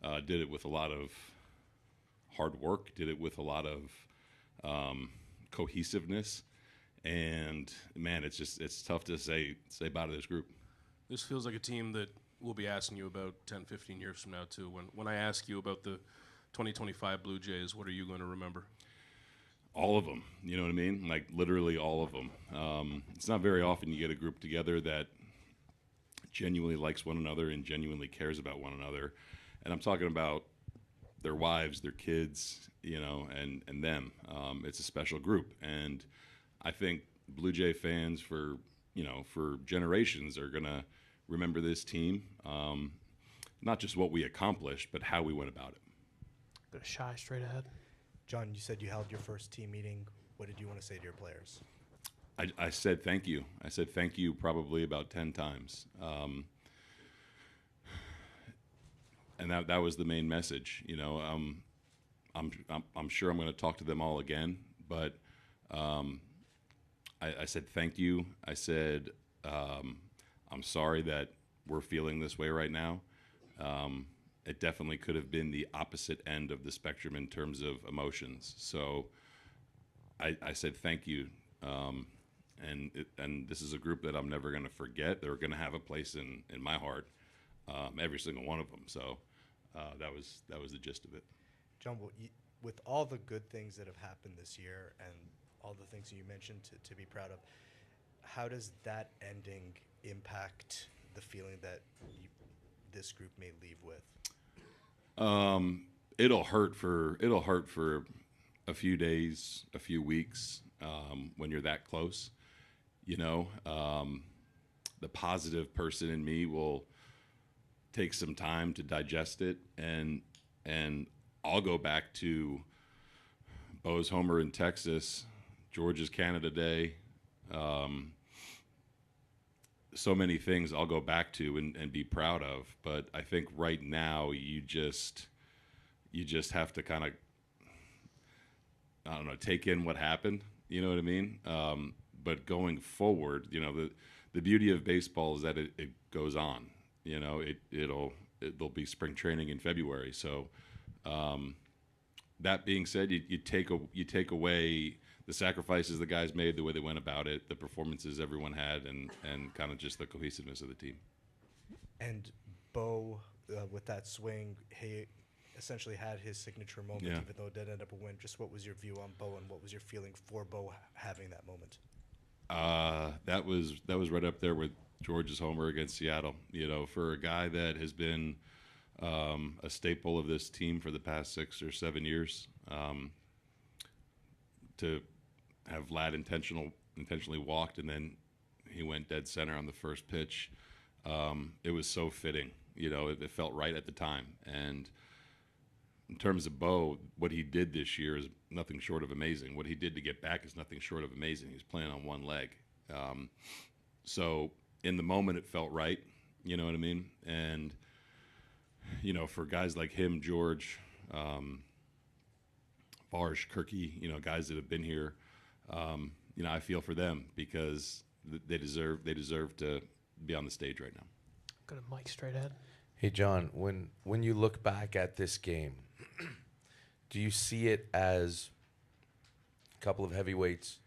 and did it with a lot of hard work, did it with a lot of cohesiveness. And man, it's tough to say about this group. This feels like a team that we'll be asking you about 10, 15 years from now too. When I ask you about the 2025 Blue Jays, what are you going to remember? All of them, you know what I mean? Like literally all of them. It's not very often you get a group together that genuinely likes one another and genuinely cares about one another. And I'm talking about their wives, their kids, you know, and them. It's a special group. And I think Blue Jay fans for generations are going to remember this team, not just what we accomplished, but how we went about it. Go to Shy straight ahead. John, you said you held your first team meeting. What did you want to say to your players? I said thank you. I said thank you probably about 10 times. And that was the main message. You know, I'm sure I'm going to talk to them all again, but I said thank you. I said I'm sorry that we're feeling this way right now. It definitely could have been the opposite end of the spectrum in terms of emotions. So I said thank you. And this is a group that I'm never going to forget. They're going to have a place in my heart, every single one of them. So that was the gist of it. John, with all the good things that have happened this year and all the things you mentioned to be proud of, how does that ending impact the feeling that this group may leave with? It'll hurt for a few days, a few weeks, when you're that close. You know, the positive person in me will take some time to digest it, and I'll go back to Bo's homer in Texas, George's Canada Day. So many things I'll go back to and be proud of, but I think right now you just have to kind of, I don't know, take in what happened. You know what I mean? But going forward, you know, the beauty of baseball is that it goes on. You know, there'll be spring training in February. So that being said, you take away the sacrifices the guys made, the way they went about it, the performances everyone had, and kind of just the cohesiveness of the team. And Bo, with that swing, he essentially had his signature moment, Yeah. even though it did end up a win. Just what was your view on Bo, and what was your feeling for Bo having that moment? That was right up there with George's homer against Seattle. You know, for a guy that has been a staple of this team for the past 6 or 7 years, to have Vlad intentionally walked, and then he went dead center on the first pitch. It was so fitting. You know, it felt right at the time. And in terms of Bo, what he did this year is nothing short of amazing. What he did to get back is nothing short of amazing. He's playing on one leg. So in the moment, it felt right. You know what I mean? And, you know, for guys like him, George, Barge, Kirky, you know, guys that have been here, you know, I feel for them because they deserve to be on the stage right now. Go to Mike straight ahead. Hey, John, when you look back at this game, do you see it as a couple of heavyweights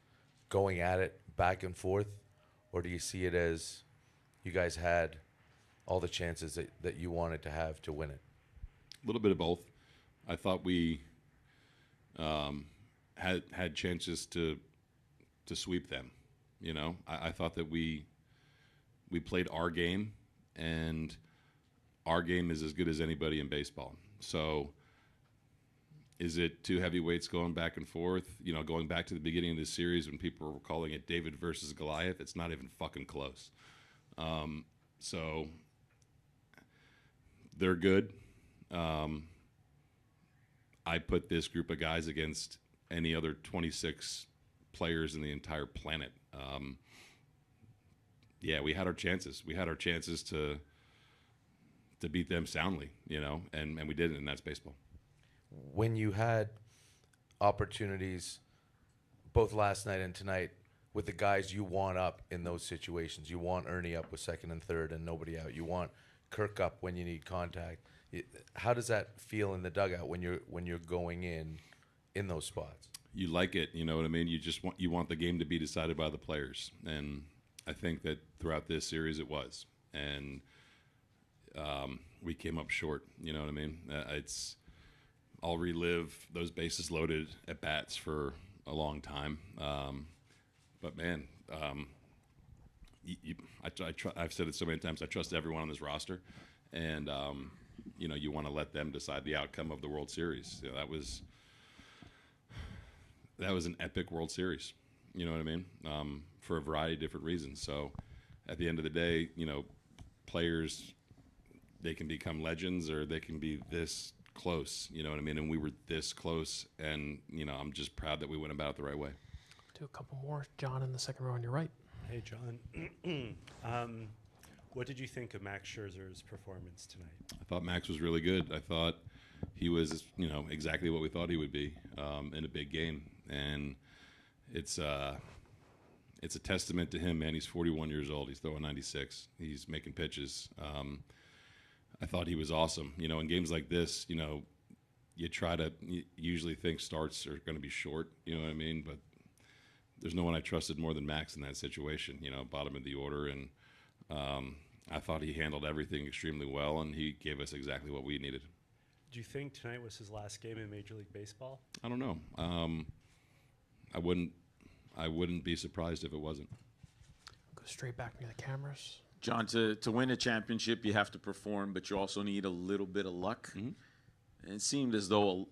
going at it back and forth, or do you see it as you guys had all the chances that you wanted to have to win it? A little bit of both. I thought we had chances to sweep them. You know, I thought that we played our game, and our game is as good as anybody in baseball. So is it two heavyweights going back and forth? You know, going back to the beginning of this series when people were calling it David versus Goliath, it's not even fucking close. So they're good. I put this group of guys against any other 26 players in the entire planet. Yeah, we had our chances. We had our chances to beat them soundly, you know, and we didn't, and that's baseball. When you had opportunities, both last night and tonight, with the guys you want up in those situations, you want Ernie up with second and third and nobody out. You want Kirk up when you need contact. How does that feel in the dugout when you're going in those spots? You like it, you know what I mean? You want the game to be decided by the players, and I think that throughout this series it was, and we came up short. You know what I mean? I'll relive those bases loaded at bats for a long time, but man, I've said it so many times. I trust everyone on this roster, and you want to let them decide the outcome of the World Series. You know, that was an epic World Series. You know what I mean? For a variety of different reasons. So, at the end of the day, players, they can become legends or they can be this close. You know what I mean? And we were this close, and I'm just proud that we went about it the right way. Do a couple more. John in the second row on your right. Hey, John. What did you think of Max Scherzer's performance tonight? I thought Max was really good. I thought he was, exactly what we thought he would be in a big game. And it's a testament to him, man. He's 41 years old. He's throwing 96. He's making pitches. I thought he was awesome. In games like this, you usually think starts are going to be short. You know what I mean? But there's no one I trusted more than Max in that situation. Bottom of the order, and I thought he handled everything extremely well, and he gave us exactly what we needed. Do you think tonight was his last game in Major League Baseball? I don't know. I wouldn't be surprised if it wasn't. Go straight back near the cameras. John, to win a championship, you have to perform, but you also need a little bit of luck. Mm-hmm. And it seemed as though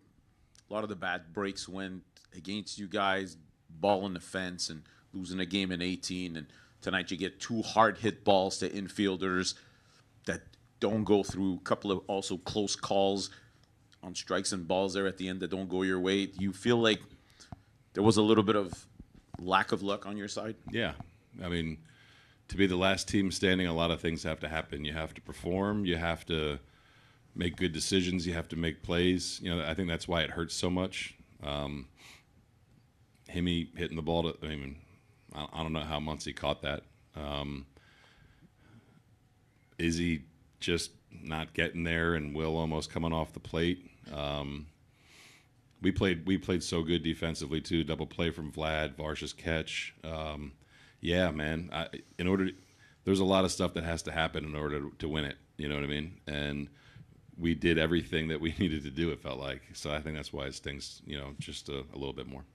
a lot of the bad breaks went against you guys, ball in the fence and losing a game in 18. And tonight you get 2 hard-hit balls to infielders that don't go through, a couple of also close calls on strikes and balls there at the end that don't go your way. Do you feel like there was a little bit of lack of luck on your side? Yeah. I mean, to be the last team standing, a lot of things have to happen. You have to perform. You have to make good decisions. You have to make plays. I think that's why it hurts so much. Himmy hitting the ball I don't know how Muncy caught that. Izzy just not getting there, and Will almost coming off the plate. We played so good defensively too. Double play from Vlad, Varsha's catch. Yeah, man. There's a lot of stuff that has to happen in order to win it. You know what I mean? And we did everything that we needed to do. It felt like. So I think that's why it stings. Just a little bit more.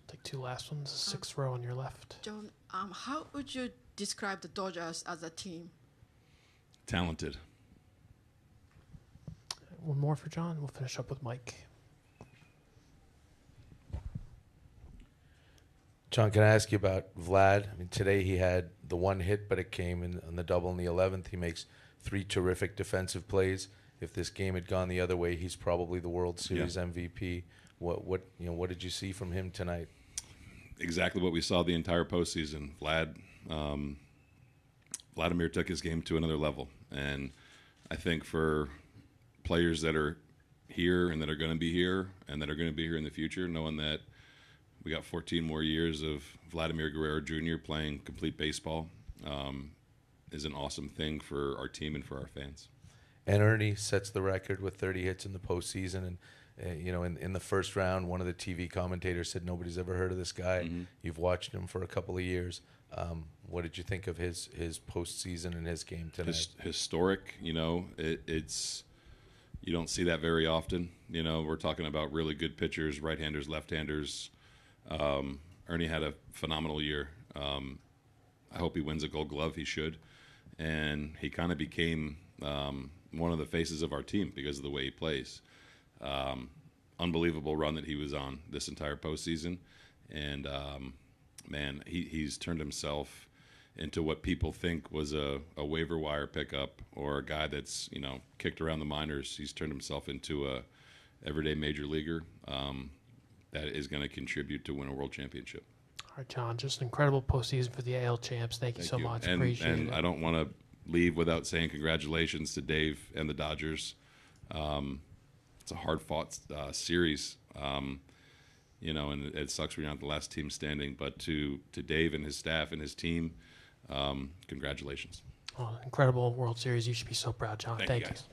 Take 2 last ones. Sixth row on your left. John, how would you describe the Dodgers as a team? Talented. One more for John. We'll finish up with Mike. John, can I ask you about Vlad? I mean, today he had the 1 hit, but it came on the double in the 11th. He makes 3 terrific defensive plays. If this game had gone the other way, he's probably the World Series MVP. What did you see from him tonight? Exactly what we saw the entire postseason. Vladimir took his game to another level, and I think for players that are here and that are going to be here and that are going to be here in the future, knowing that we got 14 more years of Vladimir Guerrero Jr. playing complete baseball is an awesome thing for our team and for our fans. And Ernie sets the record with 30 hits in the postseason. And, in the first round, one of the TV commentators said nobody's ever heard of this guy. Mm-hmm. You've watched him for a couple of years. What did you think of his postseason and his game tonight? Historic, it's you don't see that very often. We're talking about really good pitchers, right-handers, left-handers. Ernie had a phenomenal year. I hope he wins a Gold Glove. He should. And he kind of became one of the faces of our team because of the way he plays. Unbelievable run that he was on this entire postseason. And, man, he's turned himself into what people think was a waiver wire pickup or a guy that's, kicked around the minors. He's turned himself into a everyday major leaguer that is going to contribute to win a world championship. All right, John, just an incredible postseason for the AL champs. Thank you so much. Appreciate it. And I don't want to leave without saying congratulations to Dave and the Dodgers. It's a hard-fought series, and it sucks we're not the last team standing. But to Dave and his staff and his team, congratulations. Incredible World Series. You should be so proud, John. Thank you. Guys.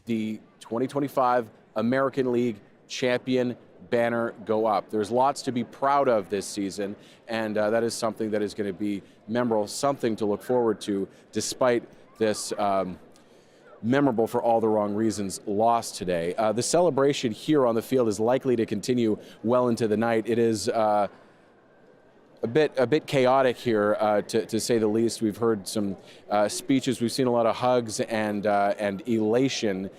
The 2025 American League champion banner go up. There's lots to be proud of this season, and that is something that is going to be memorable, something to look forward to, despite this memorable for all the wrong reasons loss today. The celebration here on the field is likely to continue well into the night. It is a bit chaotic here, to say the least. We've heard some speeches. We've seen a lot of hugs and elation,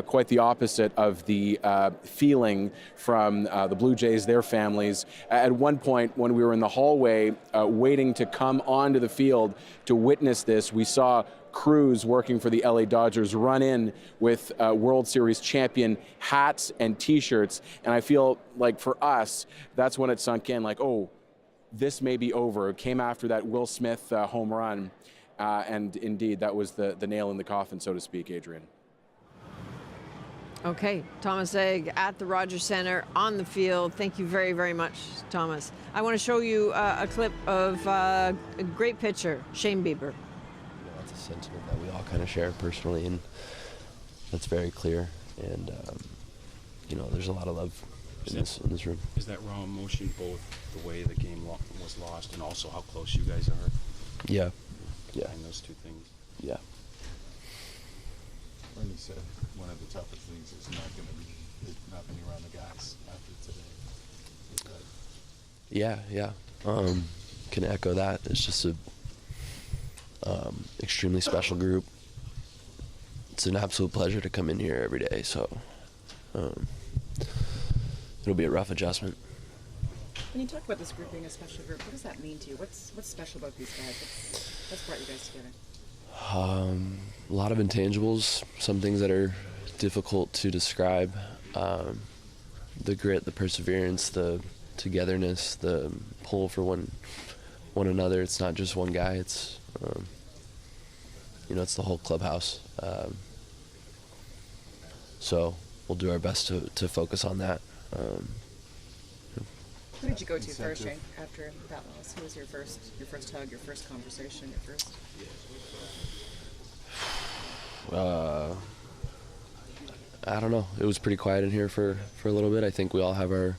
quite the opposite of the feeling from the Blue Jays, their families. At one point, when we were in the hallway waiting to come onto the field to witness this, we saw crews working for the LA Dodgers run in with World Series champion hats and T-shirts. And I feel like for us, that's when it sunk in, like, oh, this may be over. It came after that Will Smith home run, and indeed, that was the nail in the coffin, so to speak, Adrian. Okay, Thomas Egg at the Rogers Center on the field. Thank you very, very much, Thomas. I want to show you a clip of a great pitcher, Shane Bieber. That's a sentiment that we all kind of share personally, and that's very clear. And, there's a lot of love in this room. Is that raw emotion both the way the game was lost and also how close you guys are? Yeah. And those two things. Yeah. Bernie said one of the toughest things is not being around the guys after today. Yeah. Can echo that. It's just a extremely special group. It's an absolute pleasure to come in here every day. So it'll be a rough adjustment. When you talk about this group being a special group, what does that mean to you? What's special about these guys? What's brought you guys together? A lot of intangibles, some things that are difficult to describe. The grit, the perseverance, the togetherness, the pull for one another. It's not just one guy. It's it's the whole clubhouse. So we'll do our best to focus on that. Who did you go to first, Shane, after that loss? Who was your first hug, your first conversation, your first? I don't know. It was pretty quiet in here for a little bit. I think we all have our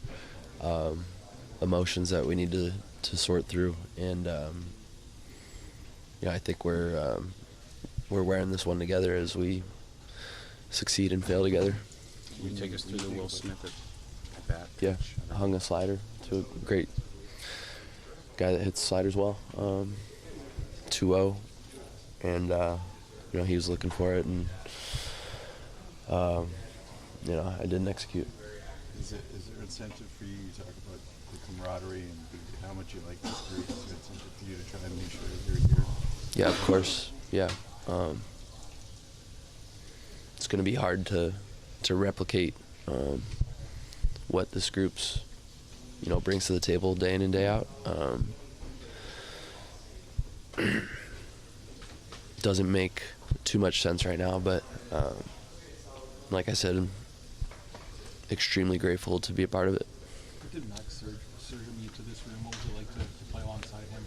emotions that we need to sort through, and I think we're wearing this one together as we succeed and fail together. Can you take us through the Will Smith at bat? Yeah, hung a slider to a great guy that hits sliders well. 2-0, and he was looking for it, and I didn't execute. Is there incentive for you to talk about the camaraderie and how much you like this group? Is there incentive for you to try and make sure that you're here? Yeah, of course. Yeah. It's going to be hard to replicate what this group's brings to the table day in and day out. Doesn't make too much sense right now, but like I said, I'm extremely grateful to be a part of it. What did Max surge you to this room? What was it like to play alongside him?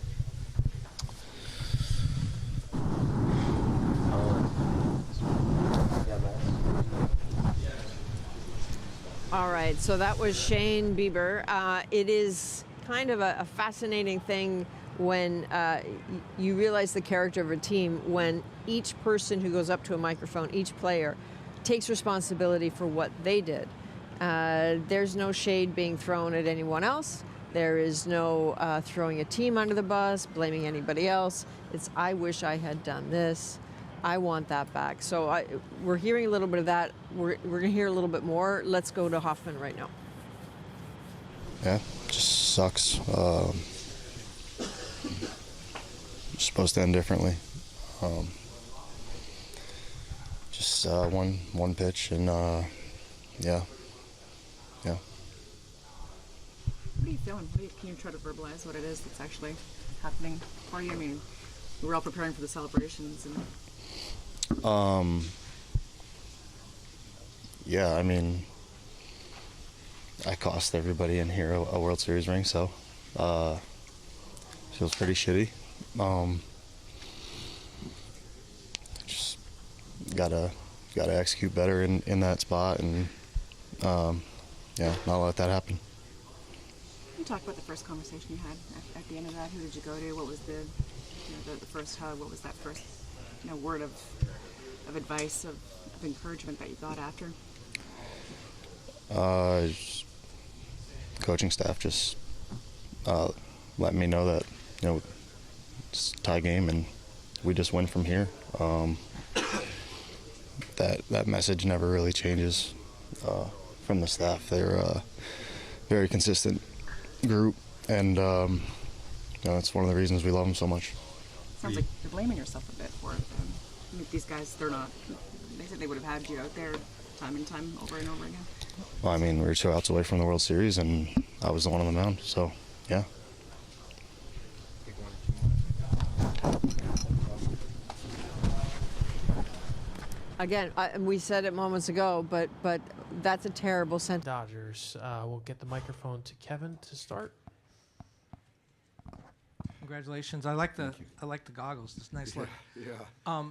All right, so that was Shane Bieber. It is kind of a fascinating thing when you realize the character of a team, when each person who goes up to a microphone, each player, takes responsibility for what they did. There's no shade being thrown at anyone else. There is no throwing a team under the bus, blaming anybody else. It's, I wish I had done this. I want that back. So we're hearing a little bit of that. We're going to hear a little bit more. Let's go to Hoffman right now. Yeah, just sucks. It's supposed to end differently. Just one pitch, and yeah. What are you feeling? Can you try to verbalize what it is that's actually happening for you? I mean, we were all preparing for the celebrations, and Yeah, I mean, I cost everybody in here a World Series ring, so feels pretty shitty. Just gotta execute better in that spot, and yeah, not let that happen. Can you talk about the first conversation you had at the end of that? Who did you go to? What was the first hug? What was that first word of advice, of encouragement that you got after? Coaching staff just let me know that it's a tie game and we just win from here. That message never really changes from the staff. They're a very consistent group, and it's one of the reasons we love them so much. Sounds like you're blaming yourself a bit for it. I mean, these guys, they said they would have had you out there time and time over and over again. Well, I mean, we were 2 outs away from the World Series, and I was the one on the mound, so yeah. Again, we said it moments ago, but that's a terrible sentence. Dodgers. We'll get the microphone to Kevin to start. Congratulations! I like the goggles. It's a nice look. Yeah.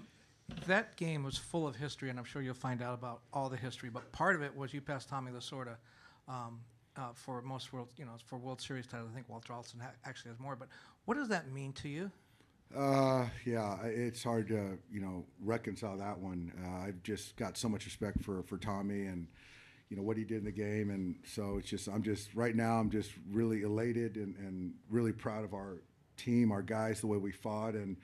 That game was full of history, and I'm sure you'll find out about all the history. But part of it was you passed Tommy Lasorda for most for World Series titles. I think Walter Alston actually has more. But what does that mean to you? Yeah, it's hard to reconcile that one. I've just got so much respect for Tommy and what he did in the game, and so I'm just right now I'm just really elated and really proud of our team, our guys, the way we fought, and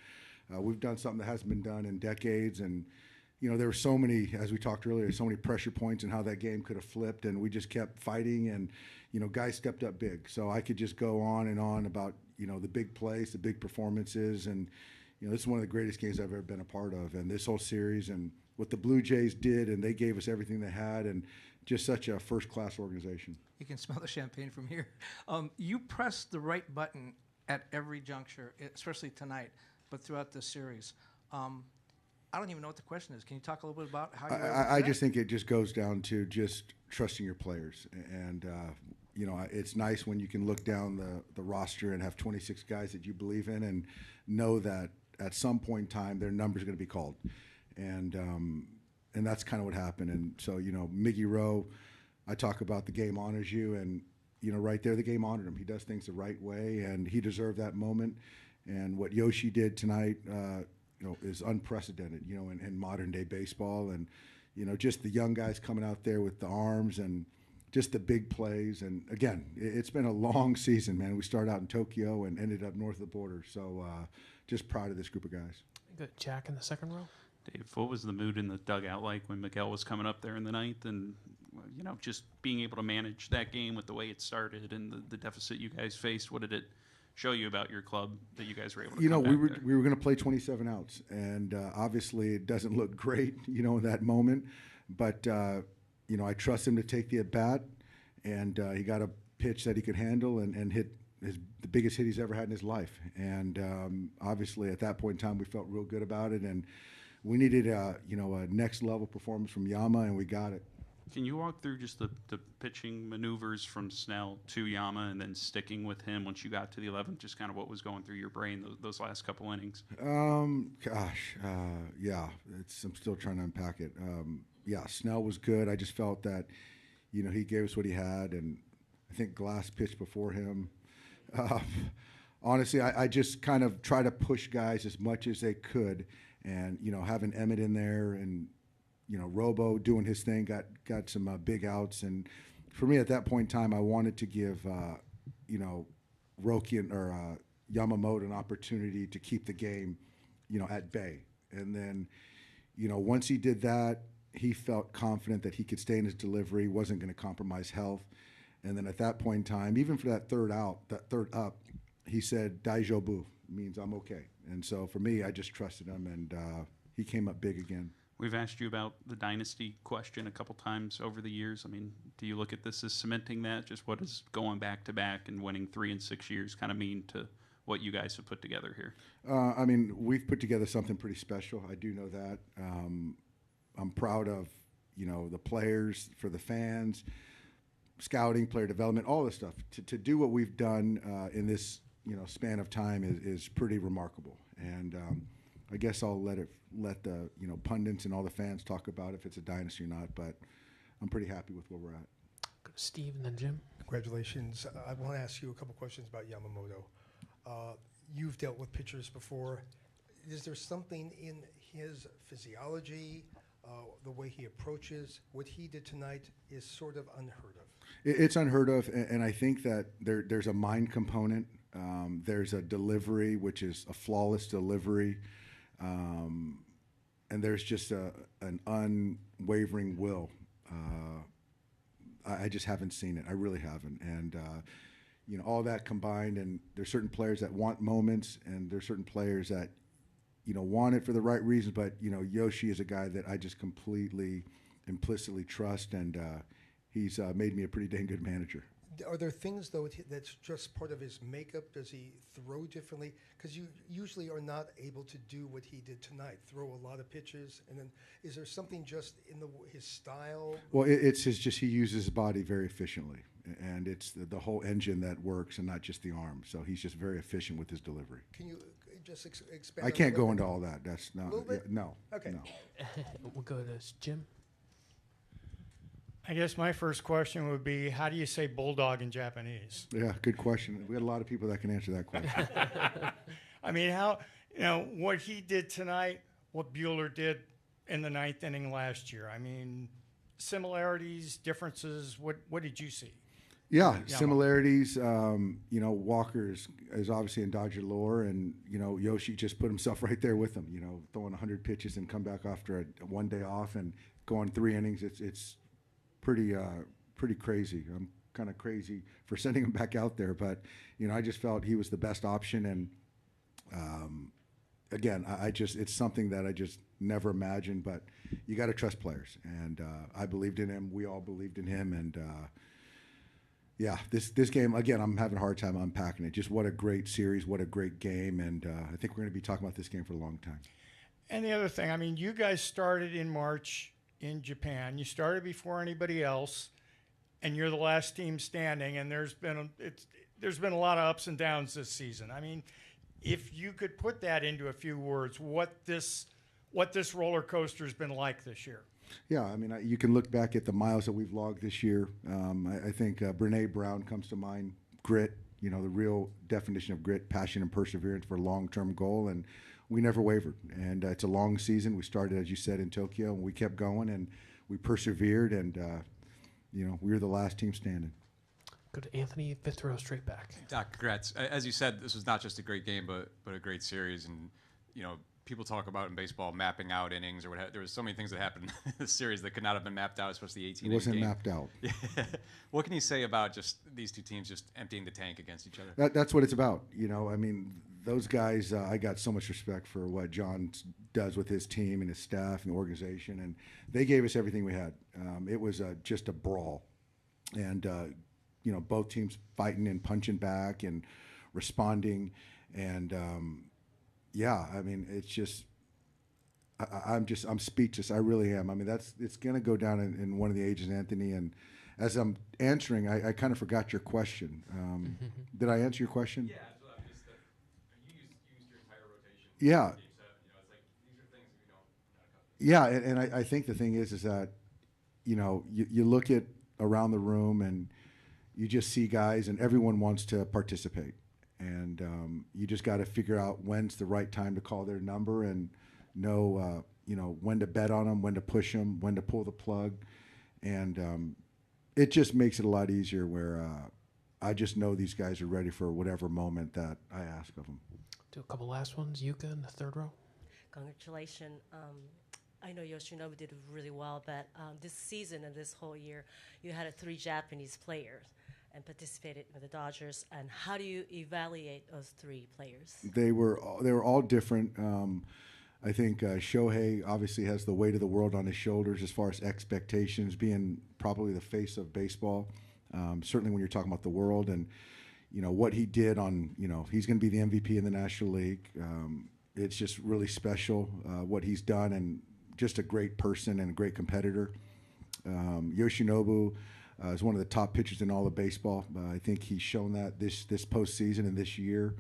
we've done something that hasn't been done in decades. And there were so many, as we talked earlier, so many pressure points and how that game could have flipped, and we just kept fighting, and guys stepped up big. So I could just go on and on about the big plays, the big performances, and this is one of the greatest games I've ever been a part of. And this whole series and what the Blue Jays did, and they gave us everything they had, and just such a first-class organization. You can smell the champagne from here. You pressed the right button at every juncture, especially tonight, but throughout this series. I don't even know what the question is. Can you talk a little bit about how you I just think it just goes down to just trusting your players. And, it's nice when you can look down the roster and have 26 guys that you believe in and know that at some point in time their number's going to be called. And that's kind of what happened. And so, Miggy Rowe, I talk about the game honors you, and right there, the game honored him. He does things the right way, and he deserved that moment. And what Yoshi did tonight, is unprecedented, in modern day baseball. And, just the young guys coming out there with the arms and just the big plays. And again, it's been a long season, man. We started out in Tokyo and ended up north of the border. So just proud of this group of guys. Good. Jack in the second row. Dave, what was the mood in the dugout like when Miguel was coming up there in the ninth, and just being able to manage that game with the way it started and the deficit you guys faced? What did it show you about your club that you guys were able to come we back were going to play 27 outs, and obviously it doesn't look great, in that moment. But I trust him to take the at bat, and he got a pitch that he could handle and hit the biggest hit he's ever had in his life. And obviously at that point in time we felt real good about it, and we needed a next level performance from Yama, and we got it. Can you walk through just the pitching maneuvers from Snell to Yama and then sticking with him once you got to the 11th, just kind of what was going through your brain those last couple innings? Yeah, I'm still trying to unpack it. Yeah, Snell was good. I just felt that, he gave us what he had, and I think Glass pitched before him. Honestly, I just kind of try to push guys as much as they could, and, having Emmett in there and, Robo doing his thing, got some big outs. And for me at that point in time, I wanted to give, Roki or Yamamoto an opportunity to keep the game, at bay. And then, once he did that, he felt confident that he could stay in his delivery, wasn't going to compromise health. And then at that point in time, even for that third up, he said, Daijobu, means I'm okay. And so for me, I just trusted him, and he came up big again. We've asked you about the dynasty question a couple times over the years. I mean, do you look at this as cementing that? Just what does going back to back and winning 3 in 6 years kind of mean to what you guys have put together here? I mean, we've put together something pretty special. I do know that. I'm proud of, the players, for the fans, scouting, player development, all this stuff. To do what we've done in this, span of time is pretty remarkable. And I guess I'll let the pundits and all the fans talk about if it's a dynasty or not. But I'm pretty happy with where we're at. Go to Steve and then Jim. Congratulations. I want to ask you a couple questions about Yamamoto. You've dealt with pitchers before. Is there something in his physiology, the way he approaches, what he did tonight is sort of unheard of? It's unheard of, and I think that there's a mind component. There's a delivery, which is a flawless delivery, and there's just an unwavering will. I just haven't seen it. I really haven't, and all that combined. And there's certain players that want moments, and there's certain players that want it for the right reasons. But Yoshi is a guy that I just completely, implicitly trust, and he's made me a pretty dang good manager. Are there things, though, that's just part of his makeup? Does he throw differently? Because you usually are not able to do what he did tonight, throw a lot of pitches. And then is there something just in his style? Well, it's just he uses his body very efficiently. And it's the whole engine that works and not just the arm. So he's just very efficient with his delivery. Can you just expand? I can't go into all that. That's not. No. Okay. No. We'll go to Jim. I guess my first question would be, how do you say bulldog in Japanese? Yeah, good question. We got a lot of people that can answer that question. I mean, what he did tonight, what Buehler did in the 9th inning last year. I mean, similarities, differences. What did you see? Yeah, similarities. Walker is obviously in Dodger lore, and Yoshi just put himself right there with him. Throwing 100 pitches and come back after a 1 day off and going 3 innings. It's pretty crazy. I'm kind of crazy for sending him back out there, but I just felt he was the best option. And again, it's something that I just never imagined. But you got to trust players, and I believed in him. We all believed in him, and yeah, this game, again, I'm having a hard time unpacking it. Just what a great series, what a great game, and I think we're going to be talking about this game for a long time. And the other thing, I mean, you guys started in March in Japan. You started before anybody else, and you're the last team standing. And there's been a lot of ups and downs this season. I mean, if you could put that into a few words, what this roller coaster has been like this year. Yeah, I mean, you can look back at the miles that we've logged this year. I think Brene Brown comes to mind. Grit, the real definition of grit, passion, and perseverance for a long-term goal, and we never wavered. And it's a long season. We started, as you said, in Tokyo, and we kept going, and we persevered, and we were the last team standing. Go to Anthony, fifth row, straight back. Doc, congrats. As you said, this was not just a great game, but a great series, and people talk about in baseball mapping out innings or what. There was so many things that happened in this series that could not have been mapped out, especially the 18 It wasn't game. mapped out. What can you say about just these two teams just emptying the tank against each other? That's what it's about. I mean, those guys, I got so much respect for what John does with his team and his staff and the organization, and they gave us everything we had. It was just a brawl, and both teams fighting and punching back and responding, and yeah, I mean, it's just, I'm speechless. I really am. I mean, it's going to go down in one of the ages, Anthony. And as I'm answering, I kind of forgot your question. Did I answer your question? Yeah, you used your entire rotation. Yeah. Game 7, it's like these are things that we don't. Yeah, and I think the thing is that, you look at around the room and you just see guys, and everyone wants to participate. And you just got to figure out when's the right time to call their number and know, when to bet on them, when to push them, when to pull the plug. And it just makes it a lot easier where I just know these guys are ready for whatever moment that I ask of them. Do a couple last ones. Yuka in the third row. Congratulations. I know Yoshinobu did really well, but this season and this whole year, you had 3 Japanese players. and participated with the Dodgers, and how do you evaluate those 3 players? They were all different. I think Shohei obviously has the weight of the world on his shoulders as far as expectations, being probably the face of baseball. Certainly when you're talking about the world and, what he did on, he's going to be the MVP in the National League. It's just really special what he's done, and just a great person and a great competitor. Yoshinobu is one of the top pitchers in all of baseball. I think he's shown that this postseason and this year.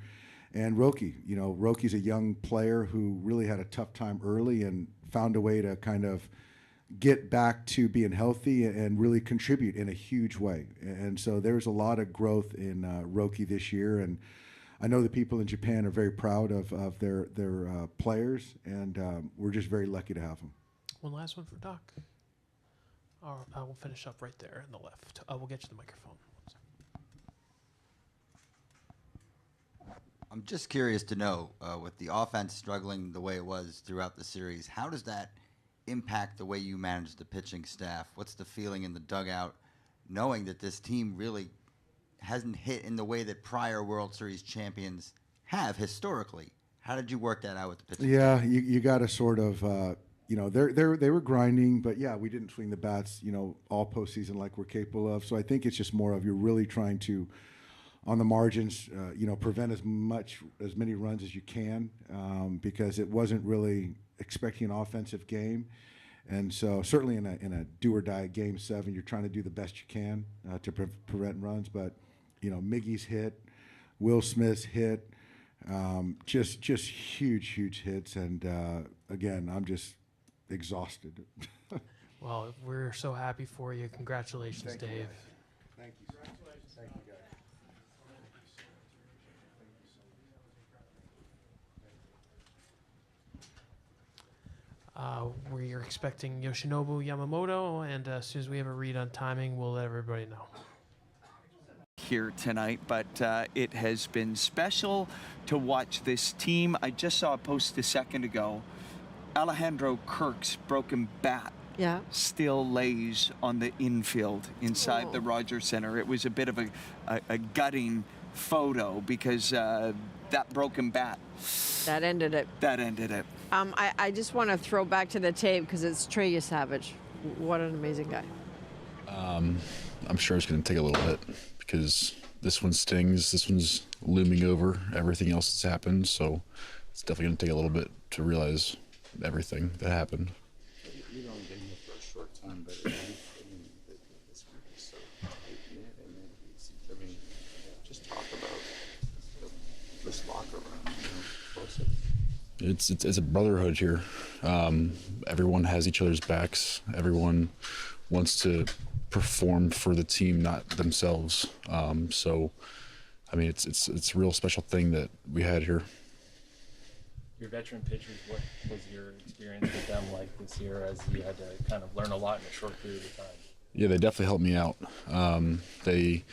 And Roki, Roki's a young player who really had a tough time early and found a way to kind of get back to being healthy and really contribute in a huge way. And so there's a lot of growth in Roki this year. And I know the people in Japan are very proud of their players, and we're just very lucky to have them. One last one for Doc. I will finish up right there on the left. We'll get you the microphone. I'm just curious to know, with the offense struggling the way it was throughout the series, how does that impact the way you manage the pitching staff? What's the feeling in the dugout, knowing that this team really hasn't hit in the way that prior World Series champions have historically? How did you work that out with the pitching staff? Yeah, you got to sort of, they were grinding, but yeah, we didn't swing the bats, all postseason like we're capable of. So I think it's just more of you're really trying to, on the margins, prevent as many runs as you can, because it wasn't really expecting an offensive game. And so certainly in a do or die Game 7, you're trying to do the best you can to prevent runs. But, Miggy's hit, Will Smith's hit, just huge hits. And again, I'm just exhausted. Well, we're so happy for you. Congratulations, Dave. Thank you. Thank you, guys. We're expecting Yoshinobu Yamamoto, and as soon as we have a read on timing, we'll let everybody know. Here tonight, but it has been special to watch this team. I just saw a post a second ago. Alejandro Kirk's broken bat still lays on the infield inside the Rogers Center. It was a bit of a gutting photo because that broken bat. That ended it. That ended it. I just want to throw back to the tape because it's Trey Yesavage. What an amazing guy. I'm sure it's going to take a little bit because this one stings. This one's looming over everything else that's happened. So it's definitely going to take a little bit to realize everything that happened. You've only been here for a short time, but this group is so tight-knit. And just talk about this locker room. It's a brotherhood here. Everyone has each other's backs. Everyone wants to perform for the team, not themselves. So, I mean, it's a real special thing that we had here. Your veteran pitchers, what was your experience with them like this year as you had to kind of learn a lot in a short period of time? Yeah, they definitely helped me out. They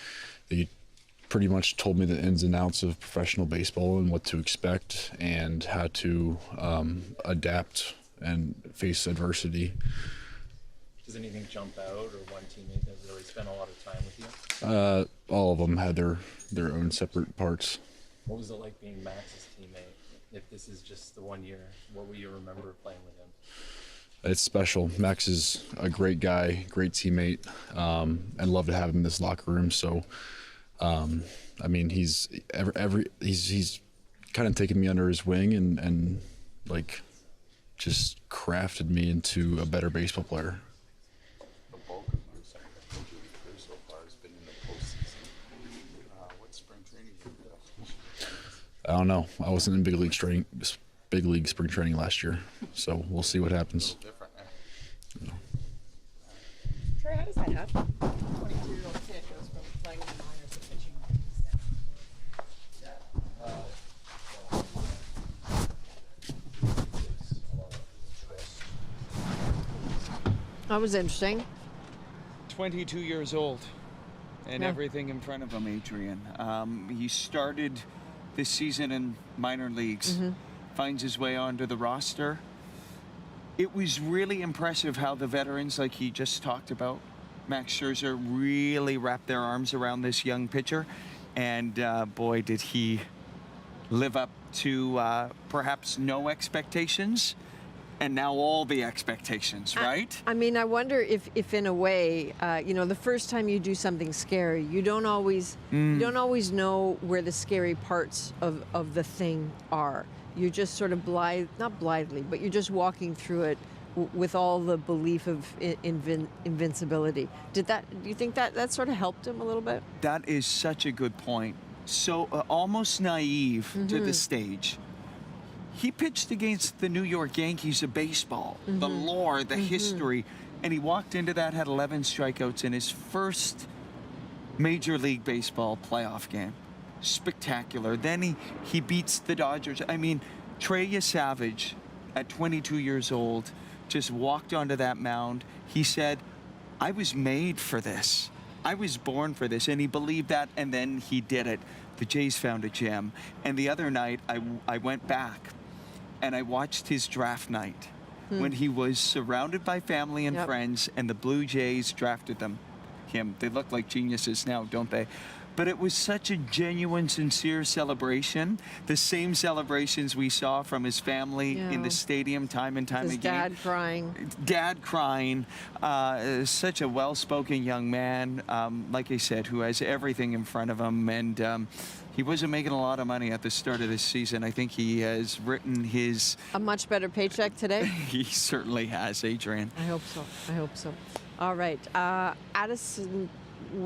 pretty much told me the ins and outs of professional baseball and what to expect and how to adapt and face adversity. Does anything jump out, or one teammate that really spent a lot of time with you? All of them had their own separate parts. What was it like being Max's teammate? If this is just the 1 year, what will you remember playing with him? It's special. Max is a great guy, great teammate, and love to have him in this locker room. So, I mean, he's kind of taken me under his wing and like just crafted me into a better baseball player. The bulk of your second injury career so far has been in the postseason. What spring training did you do? I don't know. I wasn't in big league spring training last year, so we'll see what happens. Trey, how does that happen? 22-year-old kid goes from playing in the minors to pitching. That was interesting. 22 years old and everything in front of him, Adrian. He started this season in minor leagues, finds his way onto the roster. It was really impressive how the veterans, like he just talked about, Max Scherzer really wrapped their arms around this young pitcher. And boy, did he live up to perhaps no expectations, and now all the expectations, right? I mean, I wonder if in a way, the first time you do something scary, you don't always know where the scary parts of the thing are. You're just sort of not blithely, but you're just walking through it with all the belief of invincibility. Do you think that sort of helped him a little bit? That is such a good point. So almost naive to the stage. He pitched against the New York Yankees of baseball, the lore, the history, and he walked into that, had 11 strikeouts in his first Major League Baseball playoff game. Spectacular. Then he beats the Dodgers. I mean, Trey Yesavage, at 22 years old, just walked onto that mound. He said, I was made for this. I was born for this. And he believed that, and then he did it. The Jays found a gem. And the other night, I went back and I watched his draft night when he was surrounded by family and friends, and the Blue Jays drafted him. They look like geniuses now, don't they? But it was such a genuine, sincere celebration. The same celebrations we saw from his family in the stadium time and time His again. Dad crying. Such a well-spoken young man, like I said, who has everything in front of him. And he wasn't making a lot of money at the start of this season. I think he has written a much better paycheck today? He certainly has, Adrian. I hope so. All right. Addison,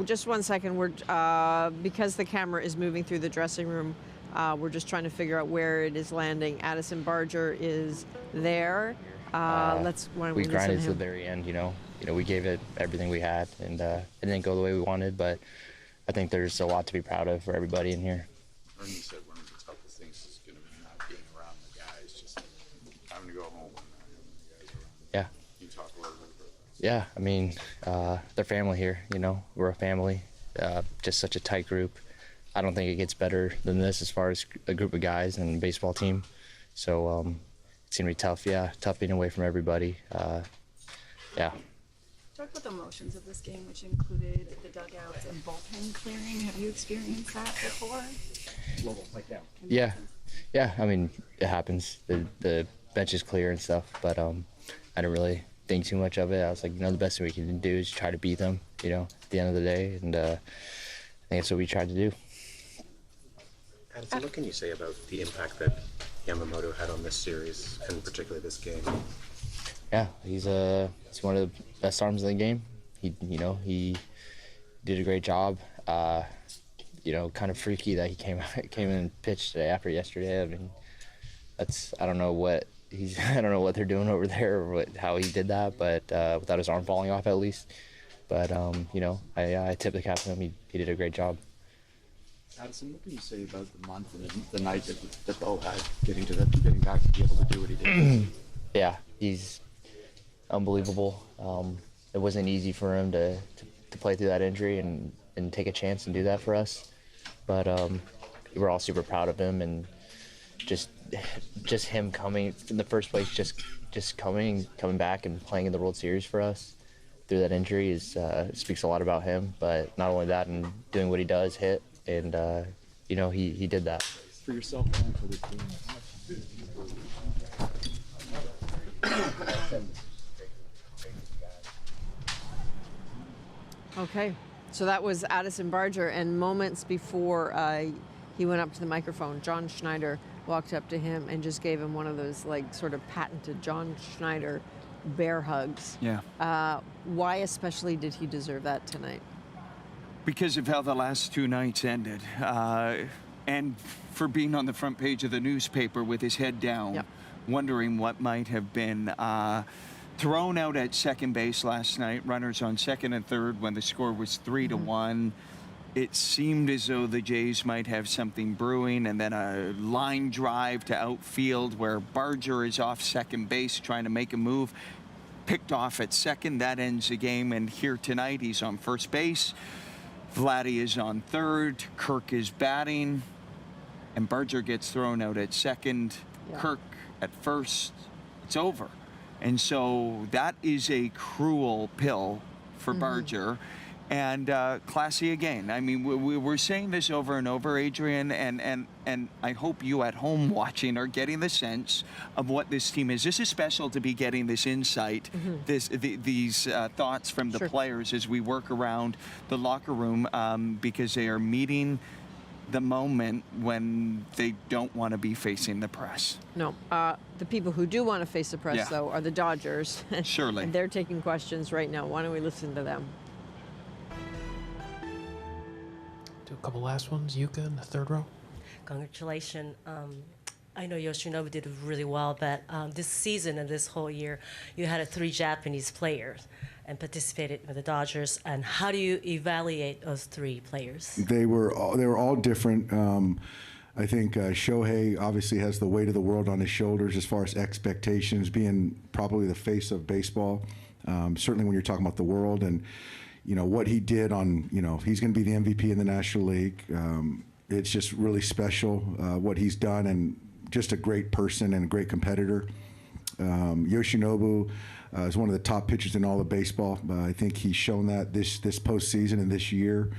just 1 second. We're because the camera is moving through the dressing room, we're just trying to figure out where it is landing. Addison Barger is there. Why don't we listen grinded to to the him? very end, we gave it everything we had, and it didn't go the way we wanted, but I think there's a lot to be proud of for everybody in here. Ernie said one of the toughest things is going to be not being around the guys, just having to go home and not having the guys around. Yeah. Can you talk a little bit about that? Yeah, I mean, they're family here, we're a family, just such a tight group. I don't think it gets better than this as far as a group of guys and a baseball team. So it's going to be tough being away from everybody. Yeah. Talk about the emotions of this game, which included the dugouts and bullpen clearing. Have you experienced that before? Yeah, I mean, it happens. The bench is clear and stuff, but I didn't really think too much of it. I was like, the best thing we can do is try to beat them, at the end of the day, and I think that's what we tried to do. Addison, what can you say about the impact that Yamamoto had on this series, and particularly this game? Yeah, he's one of the best arms in the game. He did a great job. Kind of freaky that he came in and pitched today after yesterday. I mean, I don't know what they're doing over there or how he did that, but without his arm falling off at least. But I tip the cap to him. He did a great job. Addison, what can you say about the month and the night that Bo had getting back to be able to do what he did? Yeah, he's unbelievable. It wasn't easy for him to play through that injury and take a chance and do that for us. But we're all super proud of him, and just him coming in the first place, just coming back and playing in the World Series for us through that injury speaks a lot about him. But not only that, and doing what he does, hit, and he did that. For yourself and for the team. Okay, so that was Addison Barger, and moments before he went up to the microphone, John Schneider walked up to him and just gave him one of those sort of patented John Schneider bear hugs. Yeah. Why especially did he deserve that tonight? Because of how the last two nights ended, and for being on the front page of the newspaper with his head down, wondering what might have been thrown out at second base last night. Runners on second and third when the score was 3-1. It seemed as though the Jays might have something brewing, and then a line drive to outfield where Barger is off second base trying to make a move, picked off at second. That ends the game, and here tonight he's on first base. Vladdy is on third. Kirk is batting, and Barger gets thrown out at second. Kirk at first. It's over. And so that is a cruel pill for Barger. And classy again. I mean, we're saying this over and over, Adrian, and I hope you at home watching are getting the sense of what this team is. This is special to be getting this insight, these thoughts from the players as we work around the locker room because they are meeting the moment when they don't want to be facing the press. No, the people who do want to face the press, though, are the Dodgers. Surely. And they're taking questions right now. Why don't we listen to them? Do a couple last ones. Yuka in the third row. Congratulations. I know Yoshinobu did really well, but this season and this whole year, you had 3 Japanese players and participated with the Dodgers. And how do you evaluate those 3 players? They were all different. I think Shohei obviously has the weight of the world on his shoulders as far as expectations, being probably the face of baseball. Certainly when you're talking about the world and what he did on, he's going to be the MVP in the National League. It's just really special what he's done, and just a great person and a great competitor. Yoshinobu is one of the top pitchers in all of baseball. I think he's shown that this postseason and this year.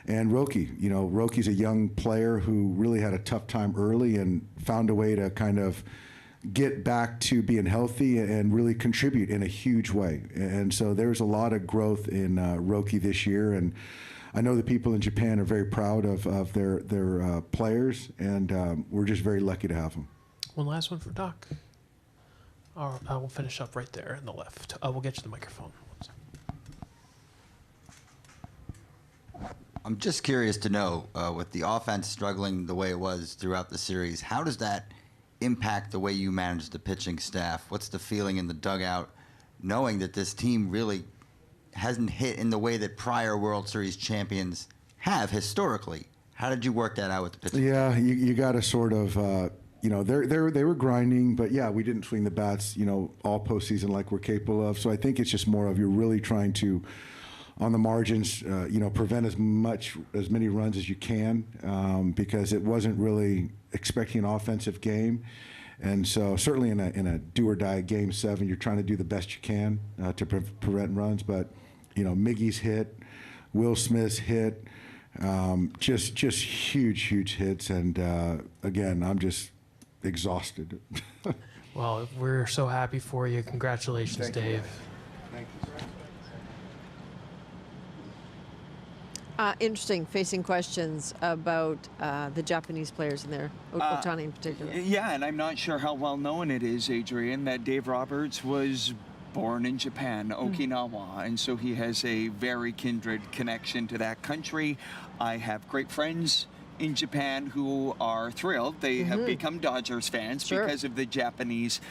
And Roki, Roki's a young player who really had a tough time early and found a way to kind of get back to being healthy and really contribute in a huge way. And so there's a lot of growth in Roki this year. And I know the people in Japan are very proud of their players, and we're just very lucky to have them. One last one for Doc. We'll finish up right there in the left. We'll get you the microphone. I'm just curious to know, with the offense struggling the way it was throughout the series, how does that impact the way you manage the pitching staff? What's the feeling in the dugout, knowing that this team really hasn't hit in the way that prior World Series champions have historically? How did you work that out with the pitching? Yeah, you got to sort of, they were grinding, but yeah, we didn't swing the bats, all postseason like we're capable of. So I think it's just more of you're really trying to, on the margins, prevent as many runs as you can, because it wasn't really expecting an offensive game. And so certainly in a do or die game 7, you're trying to do the best you can to prevent runs. But, Miggy's hit, Will Smith's hit, just huge hits. And again, I'm just exhausted. Well, we're so happy for you. Congratulations, Dave. Thank you. Interesting, facing questions about the Japanese players in there, Otani in particular. Yeah, and I'm not sure how well known it is, Adrian, that Dave Roberts was born in Japan, Okinawa, and so he has a very kindred connection to that country. I have great friends in Japan who are thrilled. They have become Dodgers fans because of the Japanese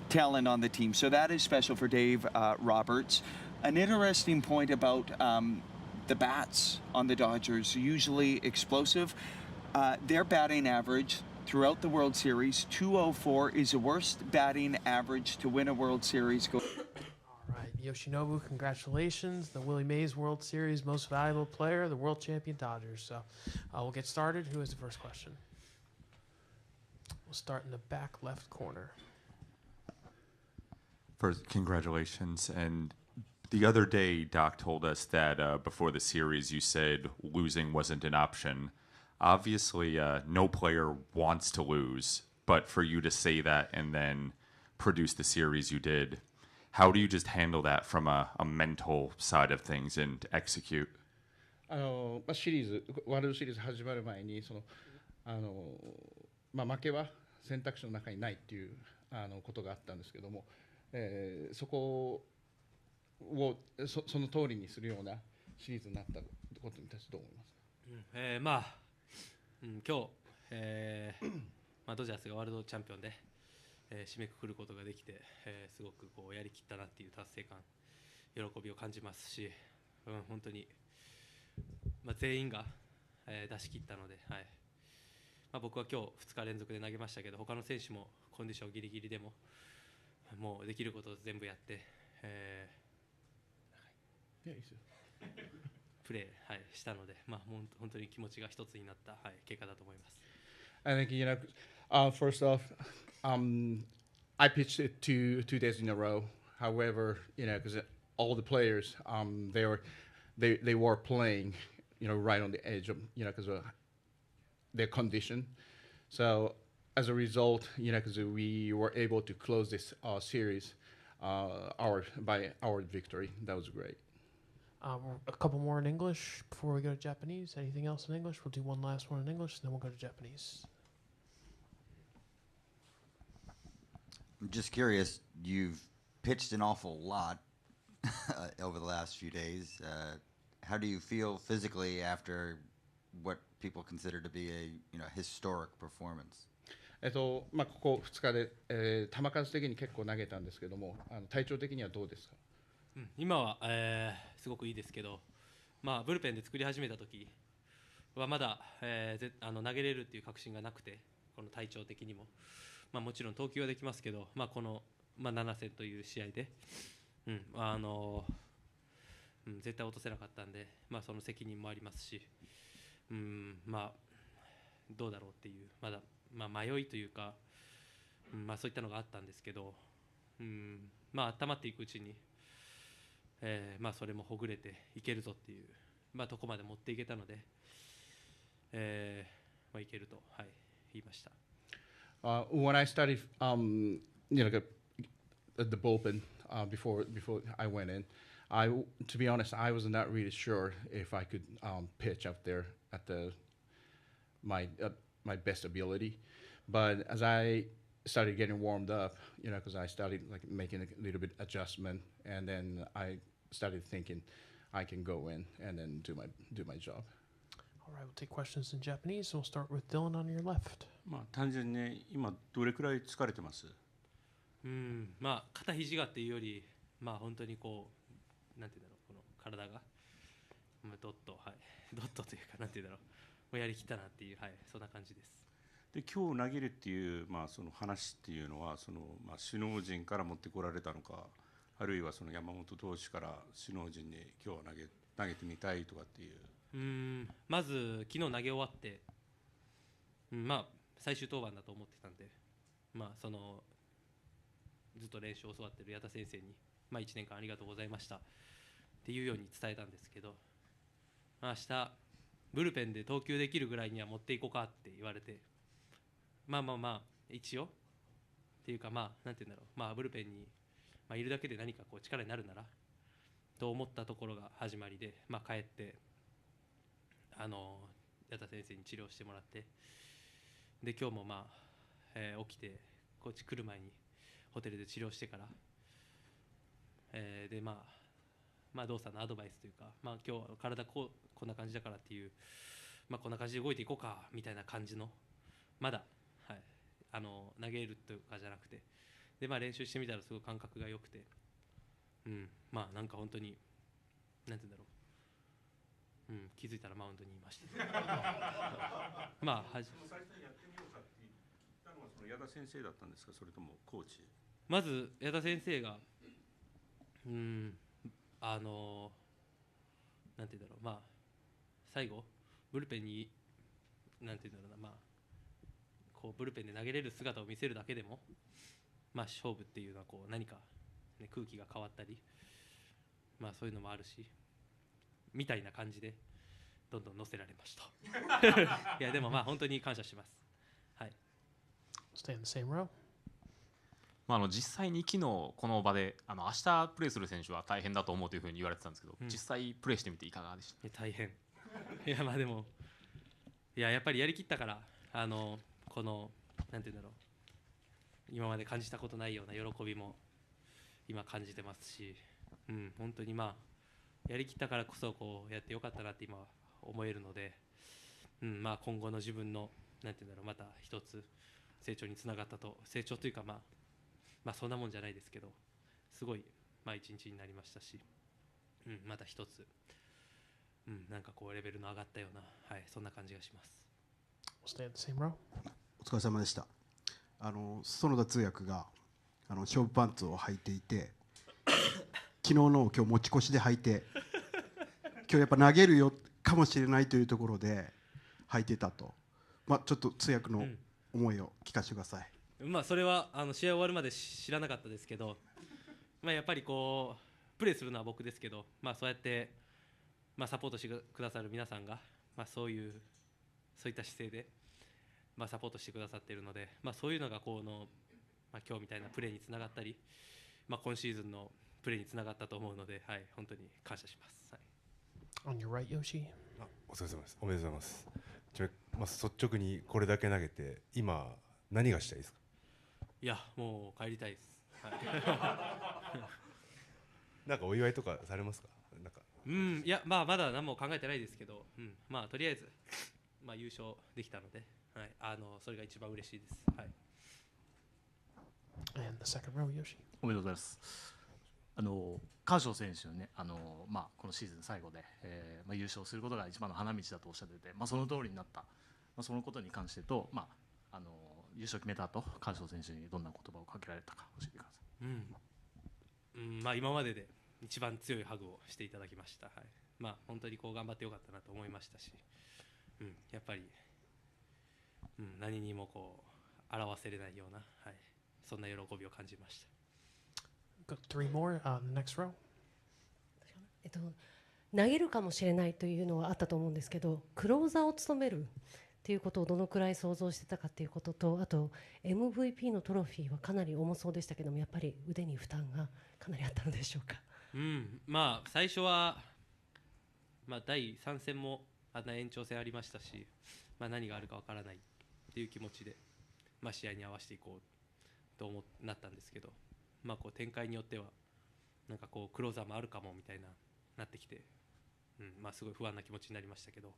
talent on the team. So that is special for Dave Roberts. An interesting point about the bats on the Dodgers, usually explosive. Their batting average throughout the World Series, 204 is the worst batting average to win a World Series. All right, Yoshinobu, congratulations. The Willie Mays World Series Most Valuable Player, the world champion Dodgers. So we'll get started. Who has the first question? We'll start in the back left corner. First, congratulations. And the other day, Doc told us that before the series, you said losing wasn't an option. Obviously, no player wants to lose, but for you to say that and then produce the series you did, how do you just handle that from a mental side of things and execute? シリーズ、ワールドシリーズ始まる前に負けは選択肢の中にないっていうことがあったんですけども、そこをその通りにするようなシリーズになったことに対してどう思いますか？今日、ドジャースがワールドチャンピオンで、締めくくることができて、すごくやりきったなっていう達成感、喜びを感じますし、本当に、全員が、出し切ったので、僕は今日2日連続で投げましたけど、他の選手もコンディションギリギリでももうできることを全部やって、プレー、したので、本当に気持ちが一つになった、結果だと思います。I think, first off, I pitched it two days in a row. However, because all the players, they were playing, right on the edge of, because of their condition. So as a result, because we were able to close this series by our victory. That was great. A couple more in English before we go to Japanese. Anything else in English? We'll do one last one in English, and then we'll go to Japanese. I'm just curious, you've pitched an awful lot over the last few days. How do you feel physically after what people consider to be a historic performance? ここ2日で、球数的に結構投げたんですけども、体調的にはどうですか？今は、すごくいいですけど、ブルペンで作り始めた時はまだ、投げれるっていう確信がなくて、この体調的にも、もちろん投球はできますけど、この、7戦という試合で、絶対落とせなかったんで、その責任もありますし、どうだろうっていうまだ、迷いというか、そういったのがあったんですけど、温まっていくうちに、それもほぐれていけるぞっていう、とこまで持っていけたので、いけると、言いました。When I started, at the bullpen before I went in, to be honest, I was not really sure if I could pitch out there at my best ability. But as I started getting warmed up, because I started making a little bit adjustment, and then I started thinking I can go in and then do my job. All right, we'll take questions in Japanese. We'll start with Dylan on your left. 単純に今どれくらい疲れてます？肩肘がっていうより、本当にこうなんていうんだろう、この体がドットというかなんていうんだろう、やりきったなっていう、そんな感じです。で今日投げるっていうその話っていうのは首脳陣から持ってこられたのか、あるいはその山本投手から首脳陣に今日は投げてみたいとかっていう。まず昨日投げ終わって、最終登板だと思ってたんで、そのずっと練習を教わってる矢田先生に、1年間ありがとうございましたっていうように伝えたんですけど、明日ブルペンで投球できるぐらいには持っていこうかって言われて、一応っていうかなんていうんだろう、ブルペンに、いるだけで何かこう力になるならと思ったところが始まりで、帰って矢田先生に治療してもらって、で今日も起きてこっち来る前にホテルで治療してから、で動作のアドバイスというか、今日は体こんな感じだからっていう、こんな感じで動いていこうかみたいな感じの、まだ、投げるというかじゃなくて、で練習してみたらすごい感覚が良くて、なんか本当になんていうんだろう、気づいたらマウンドにいました。最初にやってみようかって言ったのはその矢田先生だったんですか、それともコーチ？まず矢田先生がなんていうんだろう、最後ブルペンになんていうんだろうな、こうブルペンで投げれる姿を見せるだけでも、勝負っていうのはこう何か、空気が変わったり、そういうのもあるしみたいな感じでどんどん乗せられました。いやでも本当に感謝します。はい。Stay in the same row. 実際に昨日この場で明日プレーする選手は大変だと思うというふうに言われてたんですけど、実際プレーしてみていかがでした？大変。いやでもやっぱりやりきったから、このなんていうんだろう、今まで感じたことないような喜びも今感じてますし、本当にやりきったからこそこうやってよかったなって今思えるので、今後の自分のなんていうんだろう、また一つ成長につながったと、成長というかそんなもんじゃないですけど、すごい一日になりましたし、また一つ、なんかこうレベルの上がったような、そんな感じがします。Stay in the same row. お疲れ様でした。園田通訳が勝負パンツを履いていて、昨日の今日持ち越しで履いて、今日やっぱ投げるよかもしれないというところで履いてたと、ちょっと通訳の思いを聞かせてください。それは試合終わるまで知らなかったですけど、やっぱりこうプレーするのは僕ですけど、そうやって、サポートしてくださる皆さんが、そういった姿勢で、サポートしてくださっているので、そういうのが今日みたいなプレーにつながったり、今シーズンのプレーにつながったと思うので、本当に感謝します。On your right, Yoshi. お疲れ様です。おめでとうございます。率直にこれだけ投げて今何がしたいですか？いや、もう帰りたいです。なんかお祝いとかされますか？なんかいや、まだ何も考えてないですけど、とりあえず、優勝できたので、それが一番嬉しいです。And the second row, Yoshi. おめでとうございます。カーショー選手のね、このシーズン最後で、優勝することが一番の花道だとおっしゃってて、その通りになった、そのことに関してと、優勝決めた後、カーショー選手にどんな言葉をかけられたか教えてください。今までで一番強いハグをしていただきました。本当に頑張ってよかったなと思いましたし、やっぱり、何にも表せれないような、そんな喜びを感じました。Got 3 more. The next row. 投げるかもしれないというのはあったと思うんですけど、クローザーを務めるっていうことをどのくらい想像してたかっていうことと、あと MVP のトロフィーはかなり重そうでしたけども、やっぱり腕に負担がかなりあったのでしょうか？最初は、第3戦も延長戦ありましたし、何があるかわからないっていう気持ちで、試合に合わせていこうとなったんですけど、展開によってはクローザーもあるかもみたいなってきて、すごい不安な気持ちになりましたけど、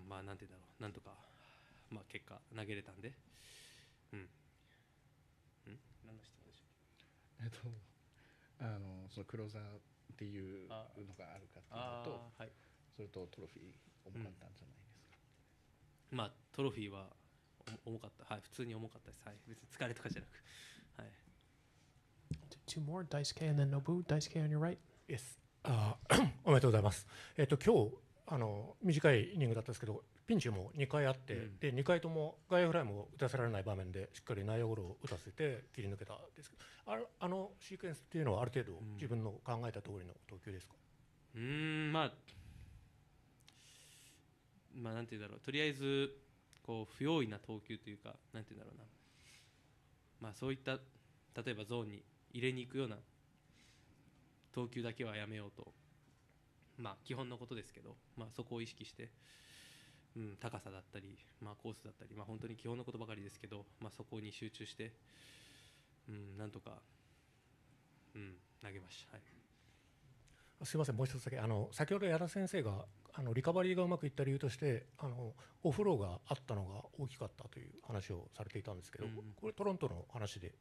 なんていうんだろう、なんとか、結果投げれたんで、何の質問でしょう？そのクローザーっていうのがあるかっていうのと、それとトロフィー重かったんじゃないですか？トロフィーは重かった、普通に重かったです。別に疲れとかじゃなく、Two more, Daisuke and then Nobu. Daisuke on your right. Yes. おめでとうございます。今日短いイニングだったんですけど、ピンチも2回あって、で2回とも外野フライも打たせられない場面でしっかり内野ゴロを打たせて切り抜けたんですけど、シークエンスっていうのはある程度自分の考えた通りの投球ですか？なんていうんだろう、とりあえず不用意な投球というか、なんていうんだろうな、そういった例えばゾーンに入れに行くような投球だけはやめようと、基本のことですけど、そこを意識して、高さだったり、コースだったり、本当に基本のことばかりですけど、そこに集中して、なんとか、投げました。すみません、もう一つだけ、先ほど矢田先生がリカバリーがうまくいった理由としてオフローがあったのが大きかったという話をされていたんですけど、これトロントの話で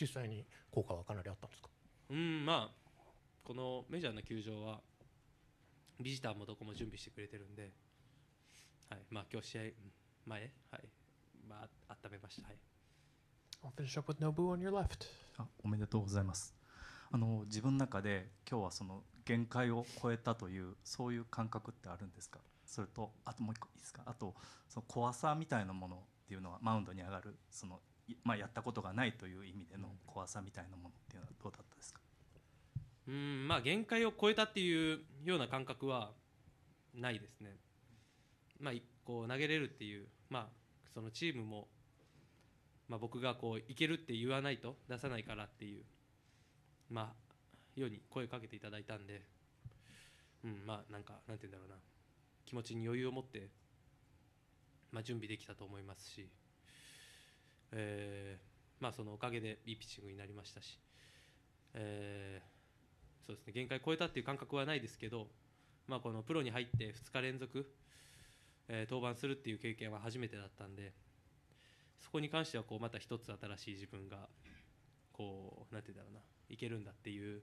実際に効果はかなりあったんですか？このメジャーの球場はビジターもどこも準備してくれてるんで、今日試合前、温めました。I'll finish up with Nobu on your left. おめでとうございます。自分の中で今日はその限界を超えたというそういう感覚ってあるんですか？それとあともう一個いいですか？あとその怖さみたいなものっていうのはマウンドに上がるやったことがないという意味での怖さみたいなものっていうのはどうだったですか？限界を超えたっていうような感覚はないですね。投げれるっていう、そのチームも、僕がいけるって言わないと出さないからっていうように声をかけていただいたんで、なんていうんだろうな、気持ちに余裕を持って、準備できたと思いますし、そのおかげでいいピッチングになりましたし、そうですね、限界超えたっていう感覚はないですけど、このプロに入って2日連続、登板するっていう経験は初めてだったんで、そこに関してはまた一つ新しい自分がなんていうんだろうな、いけるんだっていう、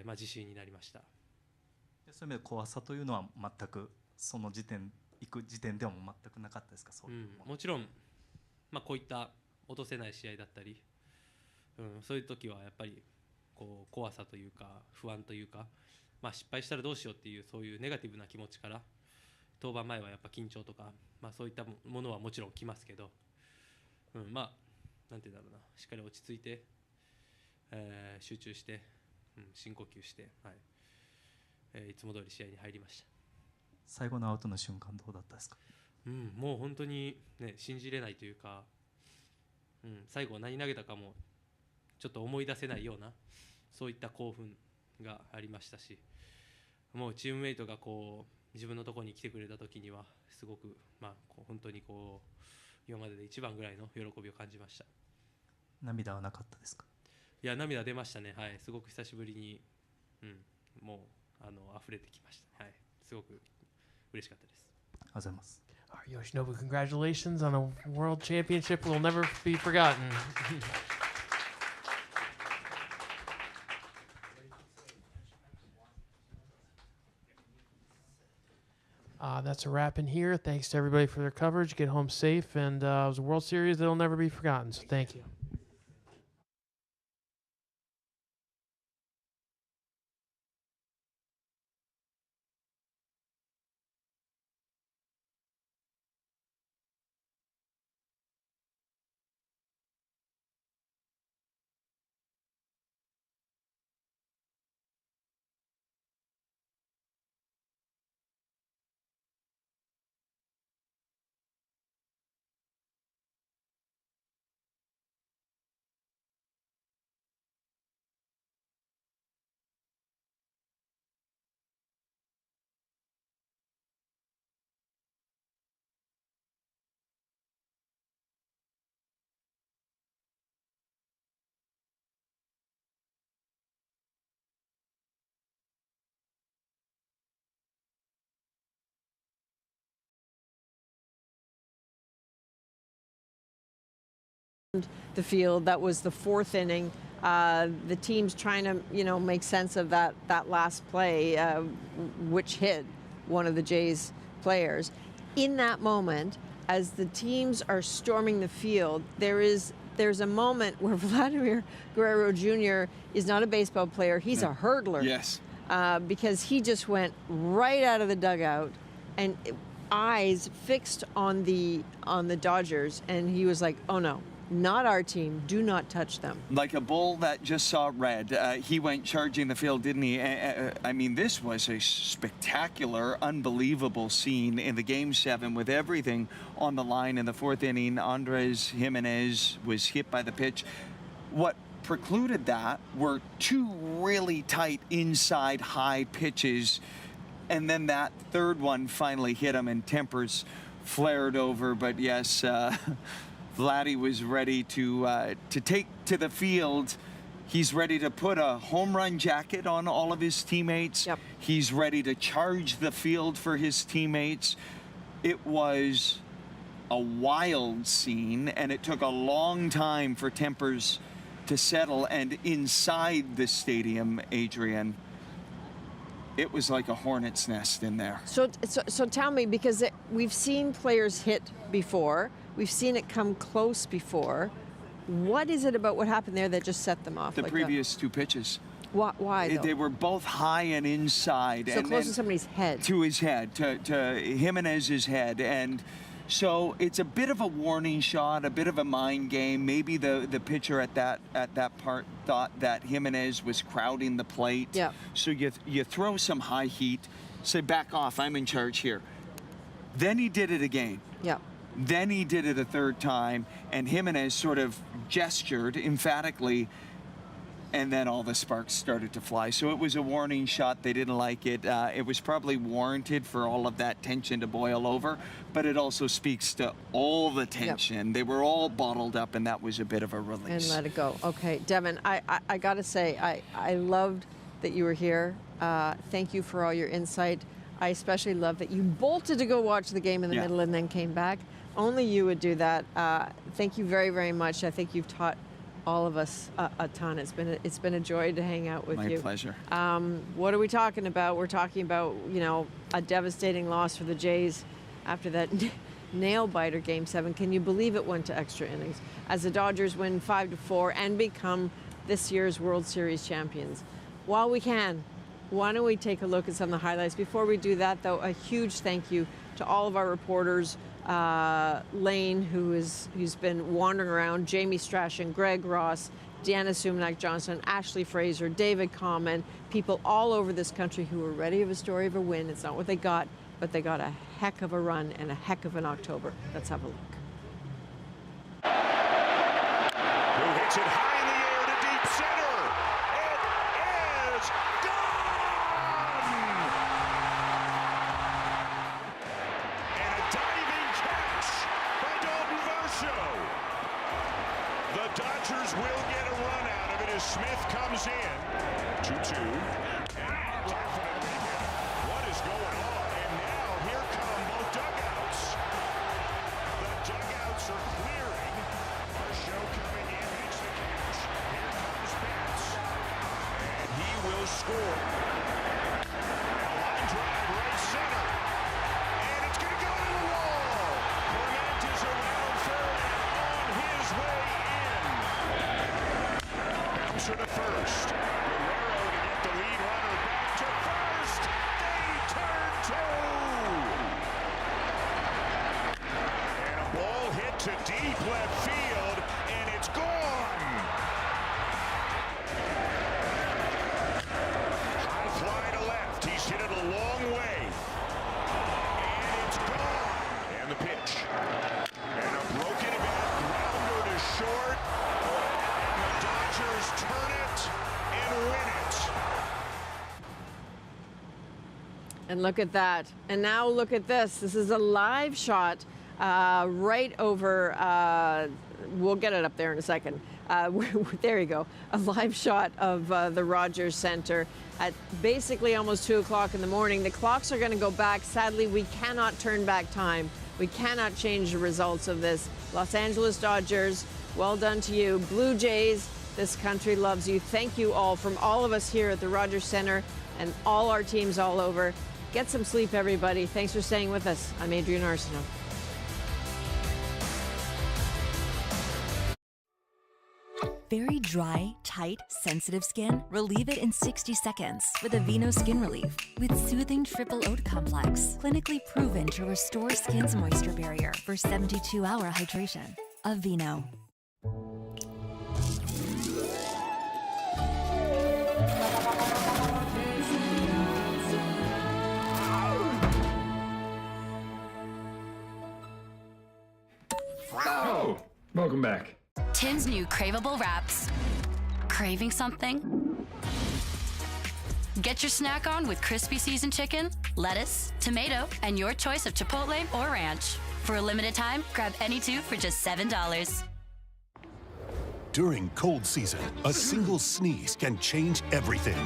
自信になりました。そういう意味で怖さというのは全くその行く時点では全くなかったですか？もちろん、こういった落とせない試合だったり、そういう時はやっぱり怖さというか不安というか、失敗したらどうしようっていうそういうネガティブな気持ちから登板前はやっぱ緊張とか、そういったものはもちろん来ますけど、なんていうんだろうな、しっかり落ち着いて、集中して、深呼吸して、いつも通り試合に入りました。最後のアウトの瞬間どうだったですか？もう本当に、ね、信じれないというか、最後何投げたかもちょっと思い出せないようなそういった興奮がありましたし、もうチームメイトがこう自分のところに来てくれた時にはすごく、本当にこう今までで一番ぐらいの喜びを感じました。涙はなかったですか？いや、涙出ましたね。すごく久しぶりに、もう溢れてきました。すごく嬉しかったです。ありがとうございます。Yoshinobu, congratulations on a world championship will never be forgotten. That's a wrap in here. Thanks to everybody for their coverage. Get home safe. And it was a World Series that will never be forgotten. So thank you. The field. That was the fourth inning. The team's trying to, make sense of that last play, which hit one of the Jays players. In that moment, as the teams are storming the field, there's a moment where Vladimir Guerrero Jr. is not a baseball player; he's a hurdler. Yes. Because he just went right out of the dugout, and eyes fixed on the Dodgers, and he was like, "Oh no. Not our team. Do not touch them." Like a bull that just saw red. He went charging the field, didn't he? I mean, this was a spectacular, unbelievable scene in the Game 7 with everything on the line in the fourth inning. Andres Jimenez was hit by the pitch. What precluded that were two really tight inside high pitches, and then that third one finally hit him and tempers flared over. But yes, Vladdy was ready to take to the field. He's ready to put a home run jacket on all of his teammates. Yep. He's ready to charge the field for his teammates. It was a wild scene, and it took a long time for tempers to settle. And inside the stadium, Adrian, it was like a hornet's nest in there. So tell me, because we've seen players hit before. We've seen it come close before. What is it about what happened there that just set them off? The previous two pitches. Why though? They were both high and inside. So close to somebody's head. To his head, to Jimenez's head. And so it's a bit of a warning shot, a bit of a mind game. Maybe the pitcher at that part thought that Jimenez was crowding the plate. Yeah. So you throw some high heat, say, back off, I'm in charge here. Then he did it again. Yeah. Then he did it a third time, and Jimenez sort of gestured emphatically, and then all the sparks started to fly. So it was a warning shot. They didn't like it. It was probably warranted for all of that tension to boil over, but it also speaks to all the tension. Yep. They were all bottled up, and that was a bit of a release. And let it go. Okay, Devin, I got to say, I loved that you were here. Thank you for all your insight. I especially love that you bolted to go watch the game in the middle and then came back. Only you would do that. Thank you very, very much. I think you've taught all of us a ton. It's been a joy to hang out with you. My pleasure. What are we talking about? We're talking about, a devastating loss for the Jays after that nail-biter Game 7. Can you believe it went to extra innings? As the Dodgers win 5-4 and become this year's World Series champions. While we can, why don't we take a look at some of the highlights? Before we do that, though, a huge thank you to all of our reporters Lane, who's been wandering around, Jamie Strachan, Greg Ross, Deanna Sumnak-Johnson, Ashley Fraser, David Common, people all over this country who are ready of a story of a win. It's not what they got, but they got a heck of a run and a heck of an October. Let's have a look. Who hits it high in the air to deep center? It is gone! And a diving catch by Dalton Varsho. The Dodgers will get a run out of it as Smith comes in. 2-2. And definitely what is going on? And now here come both dugouts. The dugouts are clearing. Varsho coming in, makes the catch. Here comes Betts. And he will score. A line drive right center. And it's going to go to the wall. Clement is around third and on his way in. Bouncer to first. Guerrero to get the lead runner back to first. They turn two. And a ball hit to deep left field, and it's gone. High fly to left. He's hit it a long way. And it's gone. And the pitch. And a broken bat, grounder to short. And the Dodgers turn it and win it. And look at that. And now look at this. This is a live shot right over, we'll get it up there in a second. There you go. A live shot of the Rogers Center at basically almost 2 o'clock in the morning. The clocks are going to go back. Sadly, we cannot turn back time. We cannot change the results of this. Los Angeles Dodgers, well done to you. Blue Jays, this country loves you. Thank you all from all of us here at the Rogers Center and all our teams all over. Get some sleep, everybody. Thanks for staying with us. I'm Adrienne Arsenault. Very dry, tight, sensitive skin? Relieve it in 60 seconds with Aveeno Skin Relief. With soothing triple oat complex, clinically proven to restore skin's moisture barrier for 72-hour hydration. Aveeno. Oh, welcome back. Tim's new craveable wraps. Craving something? Get your snack on with crispy seasoned chicken, lettuce, tomato, and your choice of chipotle or ranch. For a limited time, grab any two for just $7. During cold season, a single sneeze can change everything.